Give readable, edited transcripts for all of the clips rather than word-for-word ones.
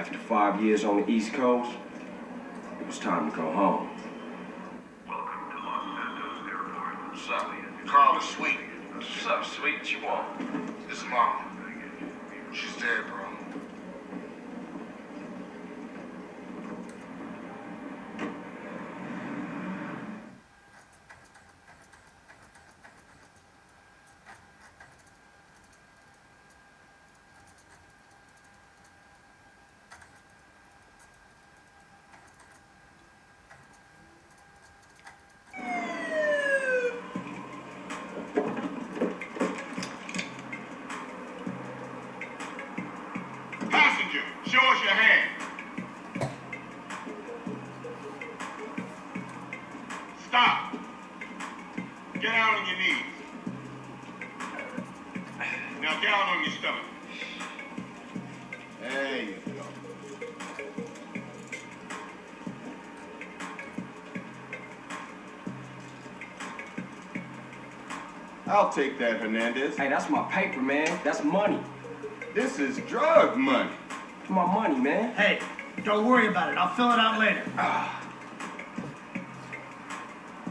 After 5 years on the East Coast, it was time to go home. Welcome to Los Santos Airport. What's up? Carl is sweet. What's up, sweet? What you want? This is Mama. She's dead, bro. Passenger, show us your hand. Stop. Get down on your knees. Now down on your stomach. There you go. I'll take that, Hernandez. Hey, that's my paper, man. That's money. This is drug money. My money, man. Hey, don't worry about it. I'll fill it out later.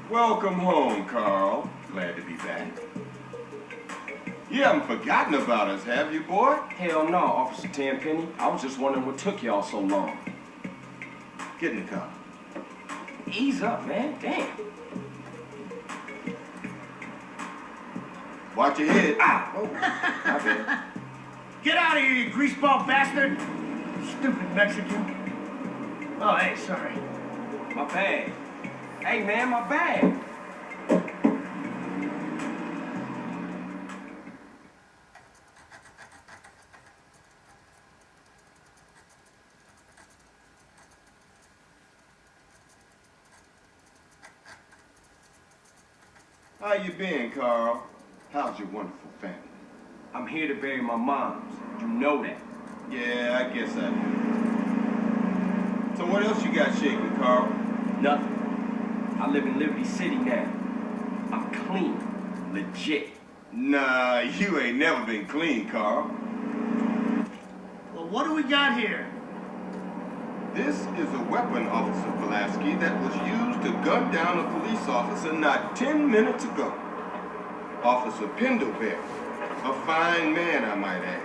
Welcome home, Carl. Glad to be back. You haven't forgotten about us, have you, boy? Hell no, Officer Tenpenny. I was just wondering what took y'all so long. Get in the car. Ease up, man. Damn. Watch your head. Oh, my bad. Get out of here, you greaseball bastard! Stupid Mexican. Oh, hey, sorry. My bag. Hey, man, my bag. How you been, Carl? How's your wonderful family? I'm here to bury my moms. You know that. Yeah, I guess I do. So what else you got shaking, Carl? Nothing. I live in Liberty City now. I'm clean. Legit. Nah, you ain't never been clean, Carl. Well, what do we got here? This is a weapon, Officer Pulaski, that was used to gun down a police officer not 10 minutes ago. Officer Pendlebury. A fine man, I might add.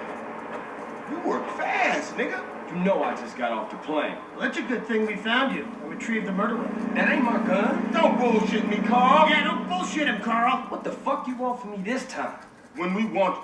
You work fast, nigga. You know I just got off the plane. Well, it's a good thing we found you and retrieved the murder weapon. That ain't my gun. Don't bullshit me, Carl. Yeah, don't bullshit him, Carl. What the fuck you want from me this time? When we want...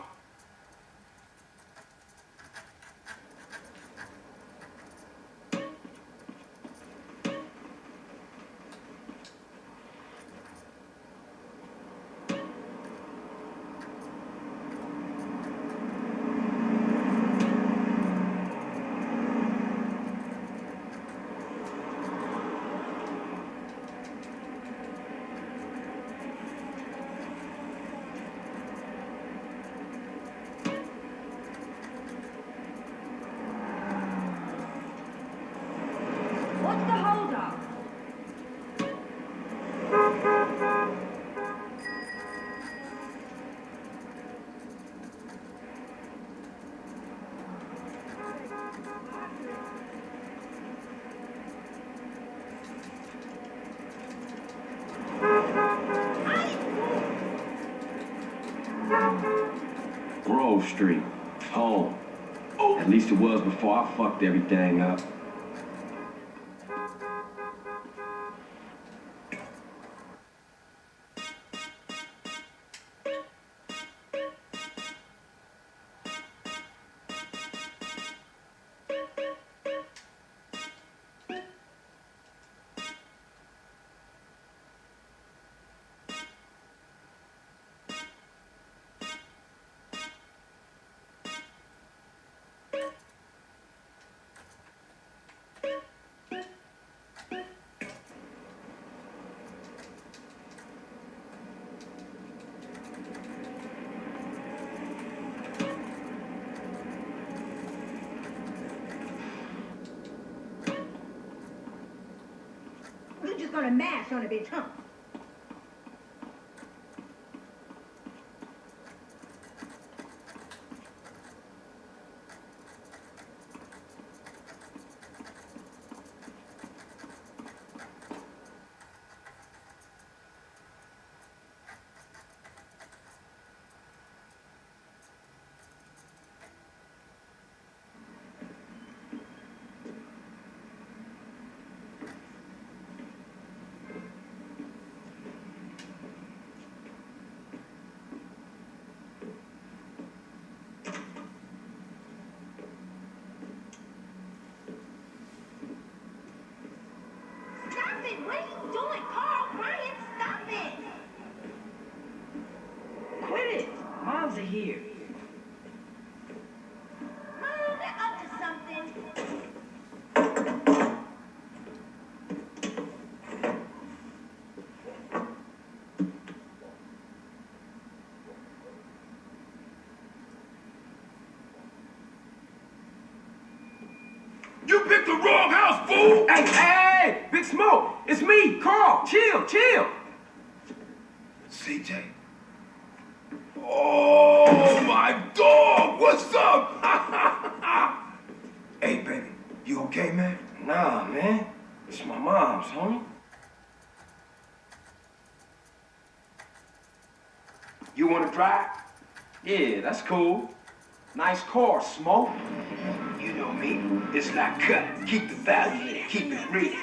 What's the holdup? Grove Street. Home. At least it was before I fucked everything up. You're just gonna mash on a bitch, huh? are here. They're up to something. You picked the wrong house, fool! Hey, Big Smoke, it's me, Carl. Chill. CJ. Oh, my dog! What's up? Hey, baby, you okay, man? Nah, man. It's my mom's, homie. You wanna drive? Yeah, that's cool. Nice car, Smoke. You know me. It's like cut. Keep the value in it. Keep it real.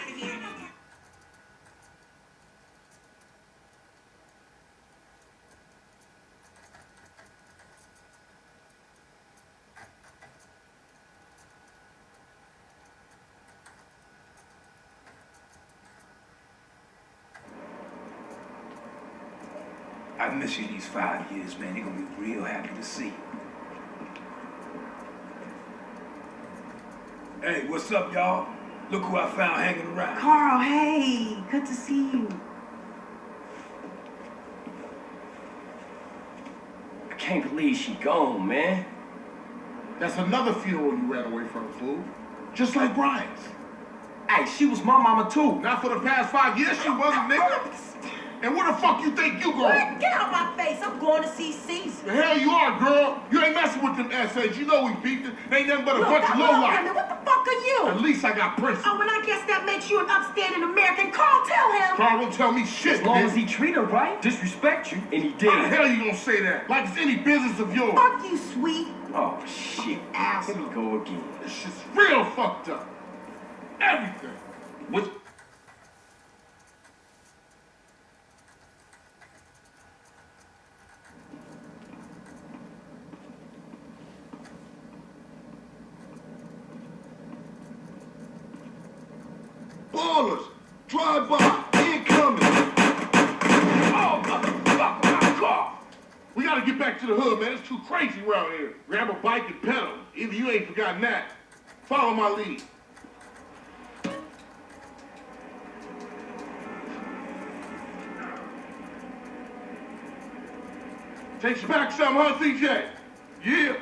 I miss you these 5 years, man. They're gonna be real happy to see you. Hey, what's up, y'all? Look who I found hanging around. Carl, hey, good to see you. I can't believe she gone, man. That's another funeral you ran away from, fool. Just like Brian's. Hey, she was my mama too. Not for the past 5 years she wasn't, nigga. And where the fuck you think you going? What? Get out my face. I'm going to see Caesar. The hell you are, girl. You ain't messing with them essays. You know we beat them. They ain't nothing but a bunch of lowlife. What the fuck are you? At least I got principles. Oh, and I guess that makes you an upstanding American. Carl, tell him. Carl don't tell me shit, As long man. as he treat her right, disrespect you, and he did. How the hell you gonna say that? Like it's any business of yours. Fuck you, sweet. Oh, shit. Here we go again. This shit's real fucked up. Everything. What? Ballers, drive by, incoming. Oh, motherfucker, my car. We gotta get back to the hood, man. It's too crazy around here. Grab a bike and pedal. Either you ain't forgotten that. Follow my lead. Takes you back some, huh, CJ? Yeah.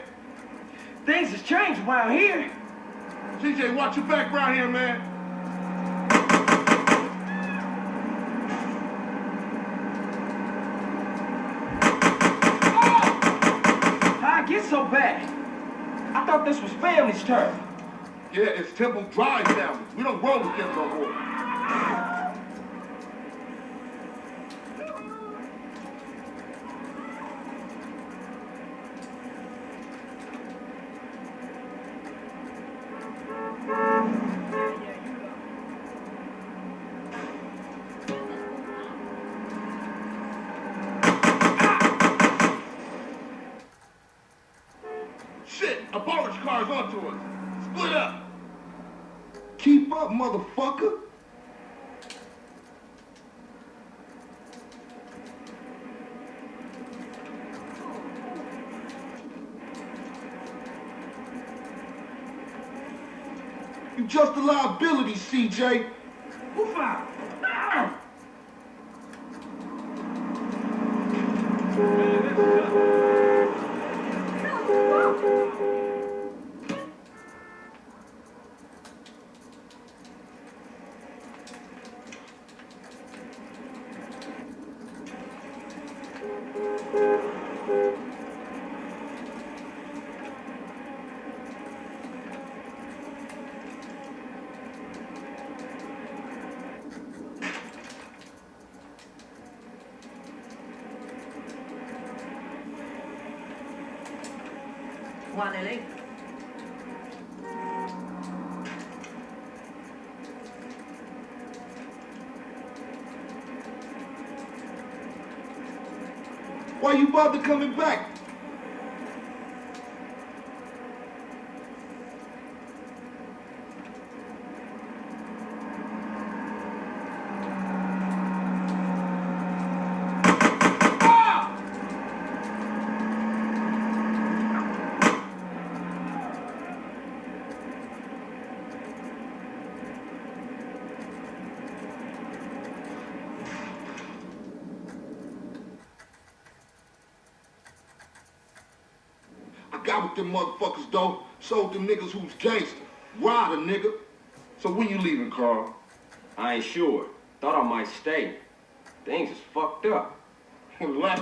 Things has changed around here. CJ, watch your back around here, man. How'd I get so bad? I thought this was family's turf. Yeah, it's Temple Drive family. We don't roll with them no more. Shit, a barge car's onto us. Split up. Keep up, motherfucker. You just a liability, CJ. Who found? Wanele. Why you bother coming back? got with them motherfuckers, though. Sold them niggas who's gangster. Robbed a nigga. So when you leaving, Carl? I ain't sure. Thought I might stay. Things is fucked up. Relax.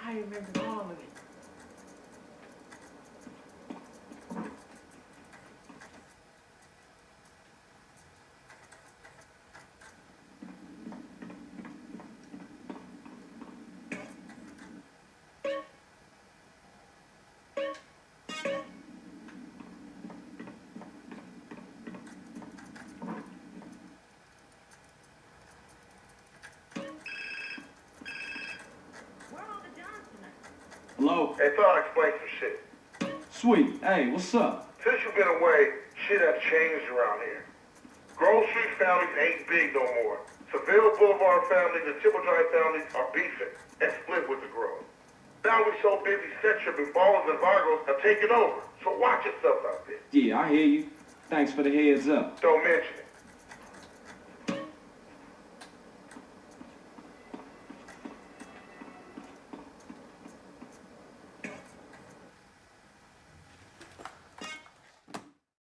I remember all of it. Hello? Hey, thought I'd explain some shit. Sweet. Hey, what's up? Since you've been away, shit has changed around here. Grove Street families ain't big no more. Seville Boulevard families and Triple Drive families are beefing and split with the Grove. Now we so busy, set tripping ballers and Vargos have taken over. So watch yourself out there. Yeah, I hear you. Thanks for the heads up. Don't mention it.